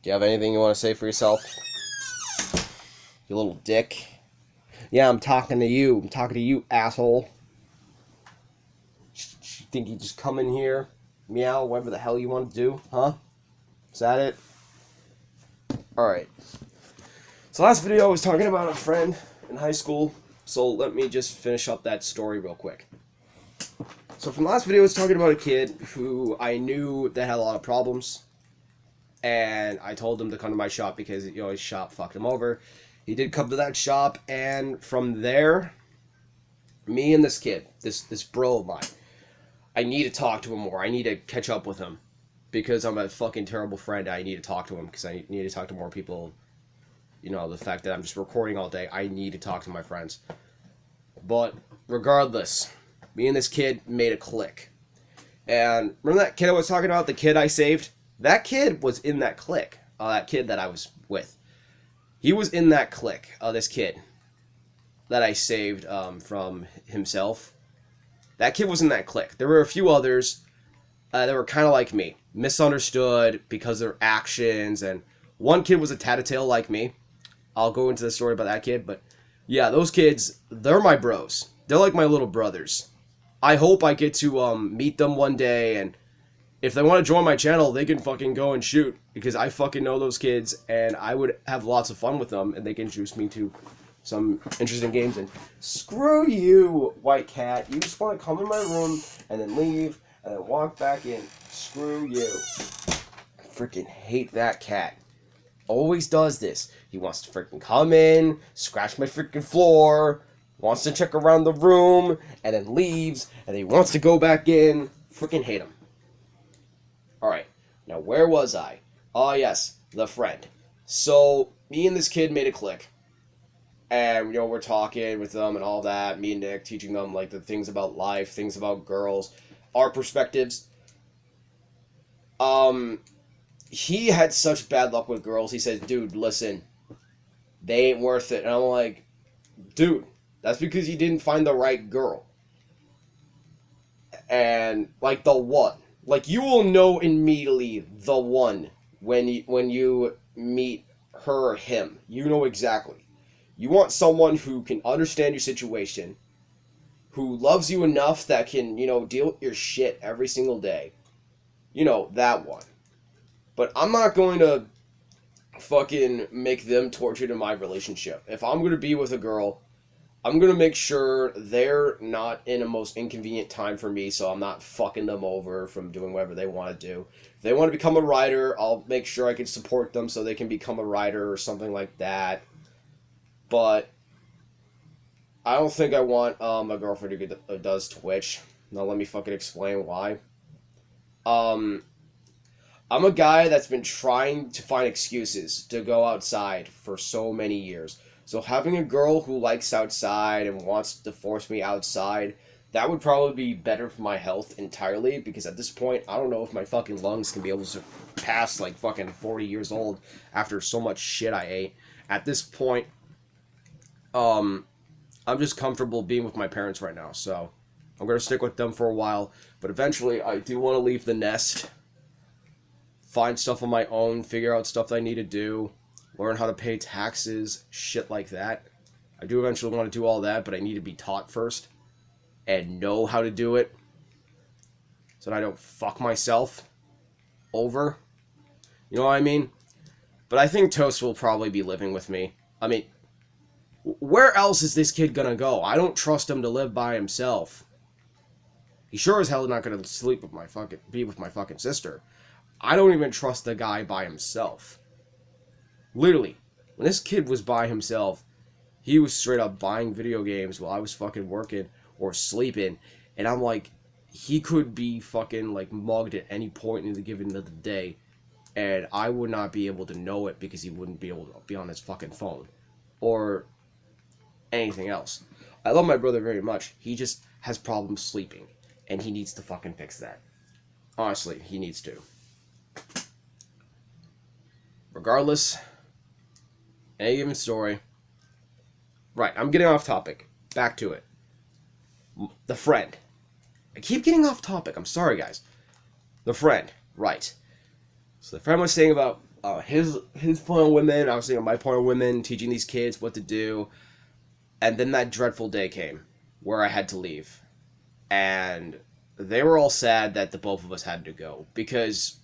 Do you have anything you want to say for yourself? You little dick. Yeah, I'm talking to you. I'm talking to you, asshole. You think you just come in here, meow, whatever the hell you want to do, huh? Is that it? Alright. So last video I was talking about a friend in high school, so let me just finish up that story real quick. So from the last video I was talking about a kid who I knew that had a lot of problems, and I told him to come to my shop because his shop fucked him over. He did come to that shop, and from there, me and this kid, this bro of mine, I need to talk to him more. I need to catch up with him because I'm a fucking terrible friend. I need to talk to him because I need to talk to more people. The fact that I'm just recording all day, I need to talk to my friends. But regardless, me and this kid made a click. And remember that kid I was talking about, the kid I saved? That kid was in that clique. That kid that I was with. He was in that clique, this kid that I saved from himself. That kid was in that clique. There were a few others that were kind of like me. Misunderstood because of their actions. And one kid was a tattletale like me. I'll go into the story about that kid. But yeah, those kids, they're my bros. They're like my little brothers. I hope I get to meet them one day. And if they want to join my channel, they can fucking go and shoot. Because I fucking know those kids. And I would have lots of fun with them. And they can introduce me to some interesting games. And screw you, white cat. You just want to come in my room and then leave and then walk back in. Screw you. I freaking hate that cat. Always does this. He wants to freaking come in, scratch my freaking floor, wants to check around the room, and then leaves, and he wants to go back in. Freaking hate him. Alright, now where was I? Oh yes, the friend. So, me and this kid made a click. And, we're talking with them and all that. Me and Nick teaching them, like, the things about life, things about girls, our perspectives. He had such bad luck with girls. He said, dude, listen, they ain't worth it. And I'm like, dude, that's because you didn't find the right girl. And, like, the one. Like, you will know immediately the one when you meet her or him. You know exactly. You want someone who can understand your situation, who loves you enough that can, deal with your shit every single day. That one. But I'm not going to fucking make them tortured in my relationship. If I'm going to be with a girl, I'm going to make sure they're not in a most inconvenient time for me, so I'm not fucking them over from doing whatever they want to do. If they want to become a writer, I'll make sure I can support them so they can become a writer or something like that. But I don't think I want a girlfriend who does Twitch. Now let me fucking explain why. I'm a guy that's been trying to find excuses to go outside for so many years. So having a girl who likes outside and wants to force me outside, that would probably be better for my health entirely, because at this point, I don't know if my fucking lungs can be able to pass like fucking 40 years old after so much shit I ate. At this point, I'm just comfortable being with my parents right now, so I'm going to stick with them for a while. But eventually, I do want to leave the nest, find stuff on my own, figure out stuff that I need to do, learn how to pay taxes, shit like that. I do eventually want to do all that, but I need to be taught first and know how to do it so that I don't fuck myself over. You know what I mean? But I think Toast will probably be living with me. I mean, where else is this kid gonna go? I don't trust him to live by himself. He sure as hell is not gonna be with my fucking sister. I don't even trust the guy by himself. Literally, when this kid was by himself, he was straight up buying video games while I was fucking working or sleeping, and I'm like, he could be fucking like mugged at any point in the given of the day, and I would not be able to know it because he wouldn't be able to be on his fucking phone or anything else. I love my brother very much. He just has problems sleeping, and he needs to fucking fix that. Honestly, he needs to. Regardless, any given story. Right, I'm getting off topic. Back to it. The friend. I keep getting off topic. I'm sorry, guys. The friend. Right. So the friend was saying about his point on women, I was saying my point on women, teaching these kids what to do, and then that dreadful day came where I had to leave, and they were all sad that the both of us had to go because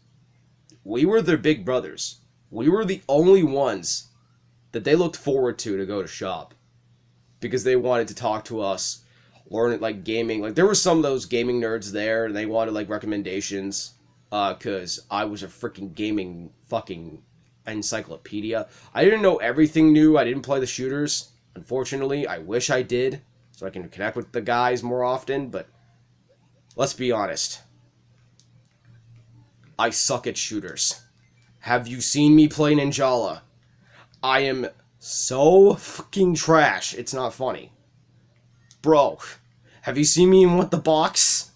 we were their big brothers. We were the only ones that they looked forward to go to shop because they wanted to talk to us, learn it like gaming. Like there were some of those gaming nerds there, and they wanted like recommendations. Cause I was a freaking gaming fucking encyclopedia. I didn't know everything new. I didn't play the shooters. Unfortunately, I wish I did, so I can connect with the guys more often. But let's be honest, I suck at shooters. Have you seen me play Ninjala? I am so fucking trash. It's not funny. Bro, have you seen me in What the Box?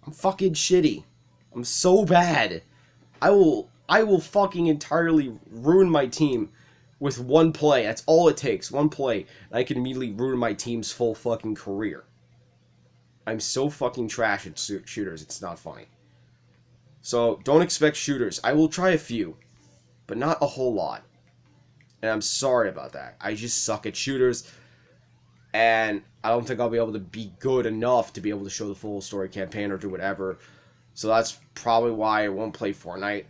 I'm fucking shitty. I'm so bad. I will fucking entirely ruin my team with one play. That's all it takes. One play. And I can immediately ruin my team's full fucking career. I'm so fucking trash at shooters. It's not funny. So, don't expect shooters. I will try a few, but not a whole lot. And I'm sorry about that. I just suck at shooters. And I don't think I'll be able to be good enough to be able to show the full story campaign or do whatever. So that's probably why I won't play Fortnite.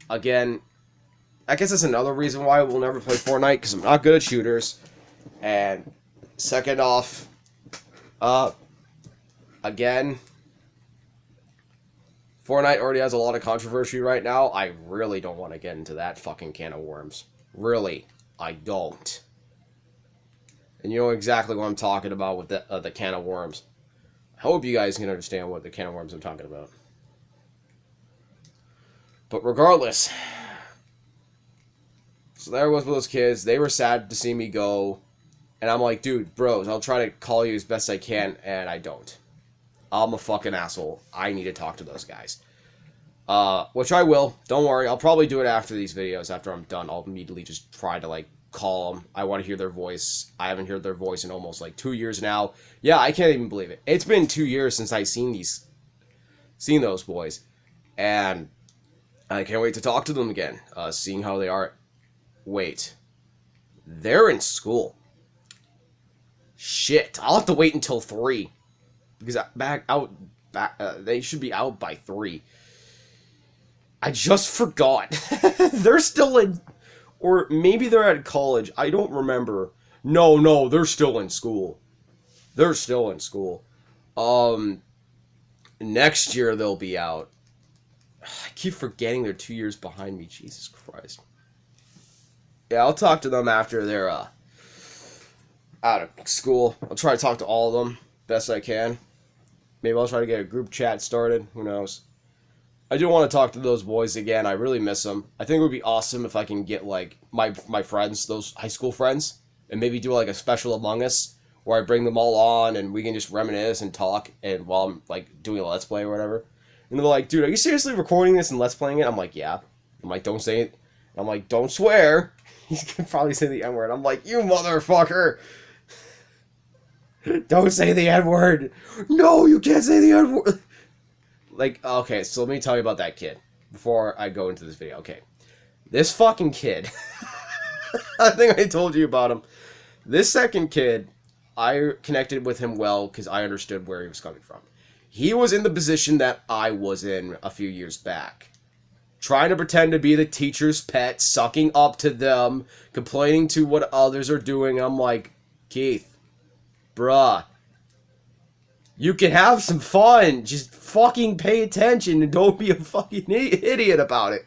Again, I guess that's another reason why I will never play Fortnite, because I'm not good at shooters. And second off, again, Fortnite already has a lot of controversy right now. I really don't want to get into that fucking can of worms. Really, I don't. And you know exactly what I'm talking about with the can of worms. I hope you guys can understand what the can of worms I'm talking about. But regardless, so there was with those kids. They were sad to see me go. And I'm like, dude, bros, I'll try to call you as best I can, and I don't. I'm a fucking asshole. I need to talk to those guys. Which I will. Don't worry. I'll probably do it after these videos. After I'm done, I'll immediately just try to, like, call them. I want to hear their voice. I haven't heard their voice in almost, like, 2 years now. Yeah, I can't even believe it. It's been 2 years since I've seen those boys. And I can't wait to talk to them again. Seeing how they are. Wait. They're in school. Shit. I'll have to wait until 3. Because they should be out by 3. I just forgot. They're still in, or maybe they're at college. I don't remember. No, they're still in school. They're still in school. Next year they'll be out. I keep forgetting they're 2 years behind me. Jesus Christ. Yeah, I'll talk to them after they're out of school. I'll try to talk to all of them best I can. Maybe I'll try to get a group chat started. Who knows? I do want to talk to those boys again. I really miss them. I think it would be awesome if I can get, like, my friends, those high school friends, and maybe do, like, a special Among Us where I bring them all on and we can just reminisce and talk and while I'm, like, doing a Let's Play or whatever. And they're like, dude, are you seriously recording this and Let's Playing it? I'm like, yeah. I'm like, don't say it. I'm like, don't swear. He's going to probably say the N-word. I'm like, you motherfucker. Don't say the N-word. No, you can't say the N-word. Like, okay, so let me tell you about that kid before I go into this video. Okay, this fucking kid. I think I told you about him. This second kid, I connected with him well because I understood where he was coming from. He was in the position that I was in a few years back. Trying to pretend to be the teacher's pet, sucking up to them, complaining to what others are doing. I'm like, Keith. Bruh, you can have some fun. Just fucking pay attention and don't be a fucking idiot about it.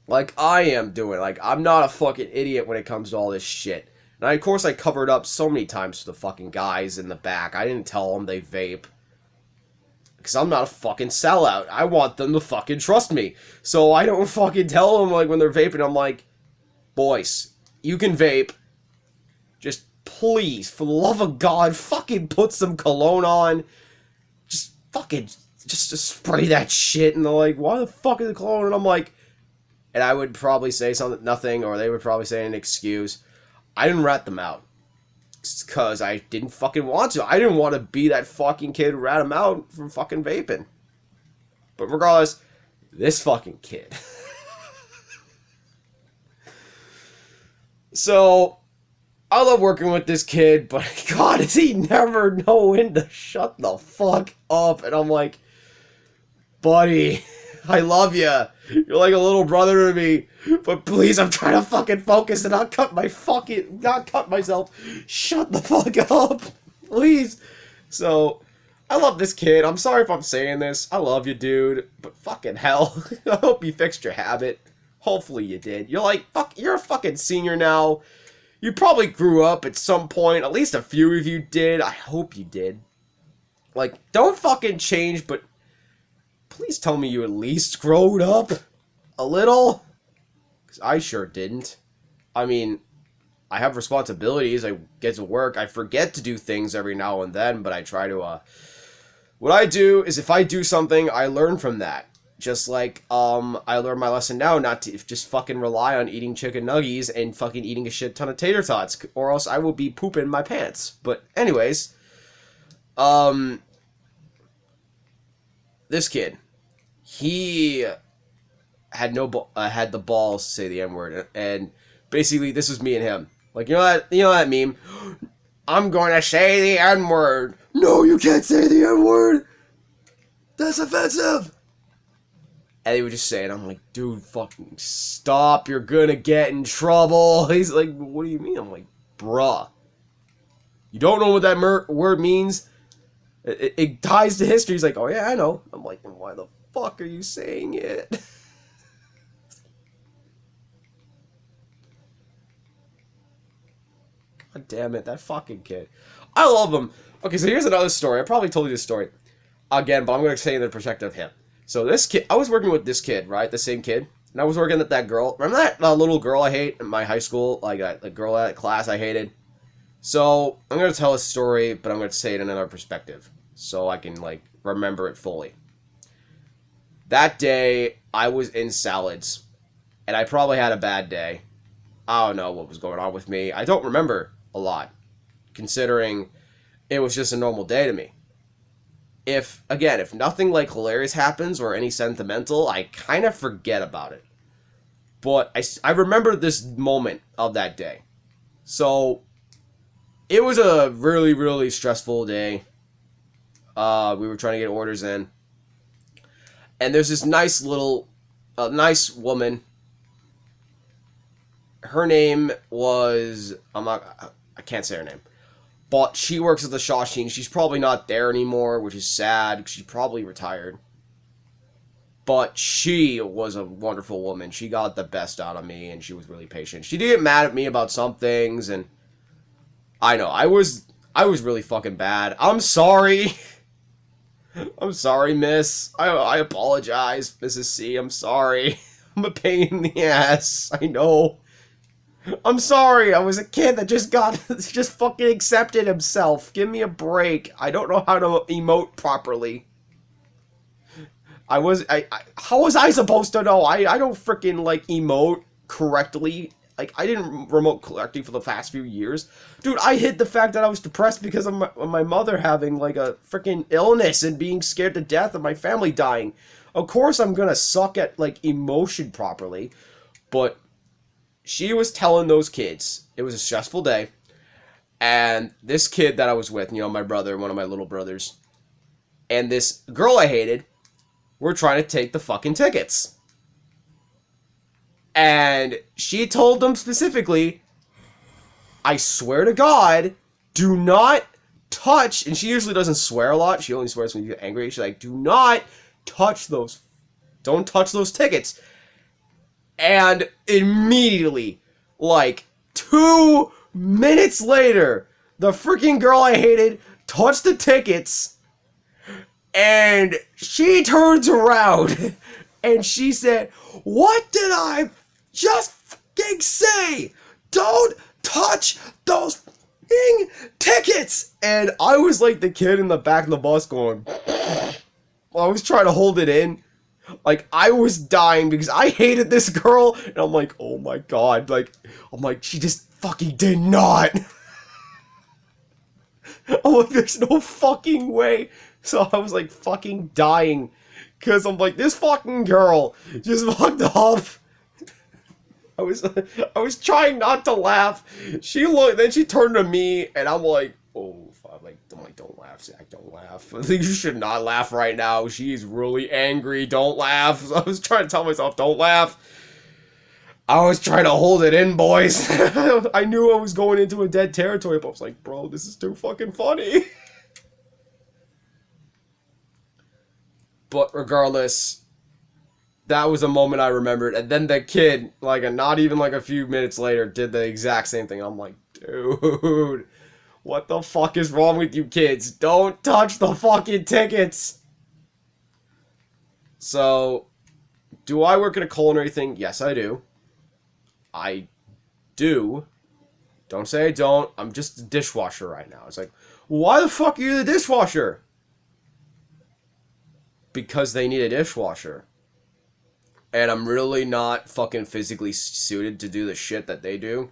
Like I am doing. Like, I'm not a fucking idiot when it comes to all this shit. And of course I covered up so many times to the fucking guys in the back. I didn't tell them they vape. Because I'm not a fucking sellout. I want them to fucking trust me. So I don't fucking tell them, like, when they're vaping, I'm like, boys, you can vape. Just please, for the love of God, fucking put some cologne on. Just fucking, just spray that shit. And they're like, why the fuck is the cologne? And I'm like, and I would probably say something, nothing, or they would probably say an excuse. I didn't rat them out. Because I didn't fucking want to. I didn't want to be that fucking kid who rat him out from fucking vaping. But regardless, This fucking kid. So, I love working with this kid, but God, does he never know when to shut the fuck up? And I'm like, buddy, I love you. You're like a little brother to me. But please, I'm trying to fucking focus and not cut myself. Shut the fuck up. Please. So, I love this kid. I'm sorry if I'm saying this. I love you, dude. But fucking hell. I hope you fixed your habit. Hopefully you did. You're like, fuck, you're a fucking senior now. You probably grew up at some point. At least a few of you did. I hope you did. Like, don't fucking change, but please tell me you at least growed up a little. Because I sure didn't. I mean, I have responsibilities. I get to work. I forget to do things every now and then, but I try to, what I do is if I do something, I learn from that. Just like, I learned my lesson now not to just fucking rely on eating chicken nuggies and fucking eating a shit ton of tater tots, or else I will be pooping my pants. But anyways, this kid, he had had the balls to say the N-word, and basically this was me and him. Like, you know that meme? I'm going to say the N-word. No, you can't say the N-word. That's offensive. And he would just say it. I'm like, dude, fucking stop. You're gonna get in trouble. He's like, what do you mean? I'm like, bruh. You don't know what that word means? It ties to history. He's like, oh yeah, I know. I'm like, then why the fuck are you saying it? God damn it, that fucking kid. I love him. Okay, so here's another story. I probably told you this story again, but I'm going to say the perspective of him. So this kid, I was working with this kid, right? The same kid. And I was working with that girl. Remember that little girl I hate in my high school? Like, the girl at class I hated? So, I'm going to tell a story, but I'm going to say it in another perspective. So I can, like, remember it fully. That day, I was in salads. And I probably had a bad day. I don't know what was going on with me. I don't remember a lot. Considering it was just a normal day to me. If nothing like hilarious happens or any sentimental, I kind of forget about it. But I remember this moment of that day. So, it was a really, really stressful day. We were trying to get orders in. And there's this nice woman. Her name was, I can't say her name. But she works at the Shawsheen. She's probably not there anymore, which is sad. She's probably retired. But she was a wonderful woman. She got the best out of me, and she was really patient. She did get mad at me about some things, and I know, I was really fucking bad. I'm sorry. I'm sorry, miss. I apologize, Mrs. C. I'm sorry. I'm a pain in the ass. I know. I'm sorry, I was a kid that just fucking accepted himself. Give me a break. I don't know how to emote properly. How was I supposed to know? I don't freaking, like, emote correctly. Like, I didn't remote correctly for the past few years. Dude, I hid the fact that I was depressed because of my mother having, like, a freaking illness and being scared to death of my family dying. Of course I'm gonna suck at, like, emotion properly, but she was telling those kids it was a stressful day, and this kid that I was with, my brother, one of my little brothers, and this girl I hated were trying to take the fucking tickets. And she told them specifically, I swear to God, do not touch, and she usually doesn't swear a lot, she only swears when you get angry, she's like, do not touch those, don't touch those tickets. And immediately, like, 2 minutes later, the freaking girl I hated touched the tickets, and she turns around, and she said, what did I just fucking say? Don't touch those fucking tickets! And I was like the kid in the back of the bus going, I was trying to hold it in. Like, I was dying because I hated this girl, and I'm like, oh my god, like, I'm like, she just fucking did not. I'm like, there's no fucking way. So I was like fucking dying Because I'm like, this fucking girl just walked off. I was trying not to laugh. She looked, then she turned to me, and I'm like, oh, I'm like, don't laugh, Zach, don't laugh. I think you should not laugh right now. She's really angry. Don't laugh. So I was trying to tell myself, don't laugh. I was trying to hold it in, boys. I knew I was going into a dead territory, but I was like, bro, this is too fucking funny. But regardless, that was a moment I remembered. And then the kid, like, not even like a few minutes later, did the exact same thing. I'm like, dude, what the fuck is wrong with you kids? Don't touch the fucking tickets. So, do I work at a culinary thing? Yes, I do. I do. Don't say I don't. I'm just a dishwasher right now. It's like, why the fuck are you the dishwasher? Because they need a dishwasher. And I'm really not fucking physically suited to do the shit that they do.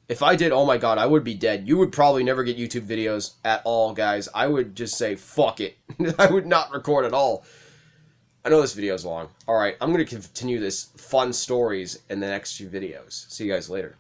If I did, oh my god, I would be dead. You would probably never get YouTube videos at all, guys. I would just say, fuck it. I would not record at all. I know this video is long. Alright, I'm going to continue this fun stories in the next few videos. See you guys later.